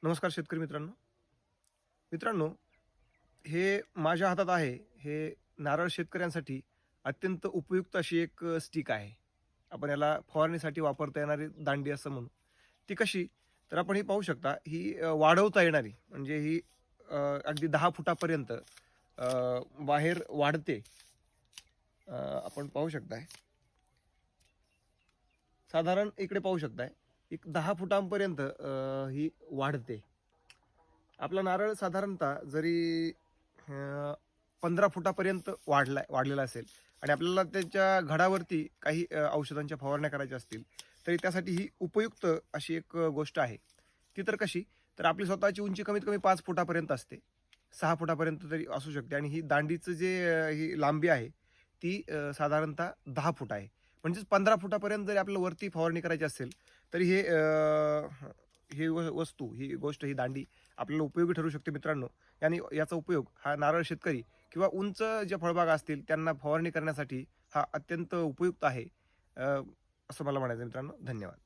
नमस्कार शेतकरी मित्रांनो. मित्रांनो, हे माझ्या हातात आहे, हे नारळ शेतकऱ्यांसाठी अत्यंत उपयुक्त अशी एक स्टिक आहे. आपण याला फवारणीसाठी वापरता येणारी दांडी असं म्हणू. ती कशी? तर आपण ही पाहू शकता, ही वाढवता येणारी म्हणजे ही अ, अगदी 10 फुटापर्यंत बाहेर वाढते. आपण पाहू शकताय. साधारण इकडे पाहू शकताय, एक 10 फुटांपर्यंत ही वाढते. आपला नारळ साधारणतः जरी 15 फुटापर्यंत वाढलेला असेल आणि आपल्याला त्याच्या घडावरती काही औषधांच्या फवारण्या करायच्या असतील, तरी त्यासाठी ही उपयुक्त अशी एक गोष्ट आहे. ती तर कशी? तर आपली स्वतःची उंची कमीत कमी 5 फुटापर्यंत असते. 6 फुटापर्यंत तरी असू शकते आणि ही दांडीचं जे ही लांबी आहे, ती साधारणतः 10 फूट आहे. म्हणजेच 15 फुटापर्यंत जरी आपल्याला वरती फवारणी करायची असेल, तरी ही वस्तू, ही गोष्ट, ही दांडी आपल्याला उपयोगी ठरू शकते मित्रांनो. आणि याचा उपयोग हा नारळ शेतकरी किंवा उंच ज्या फळबागा असतील त्यांना फवारणी करण्यासाठी हा अत्यंत उपयुक्त आहे. अ, असं मला म्हणायचं आहे मित्रांनो. धन्यवाद.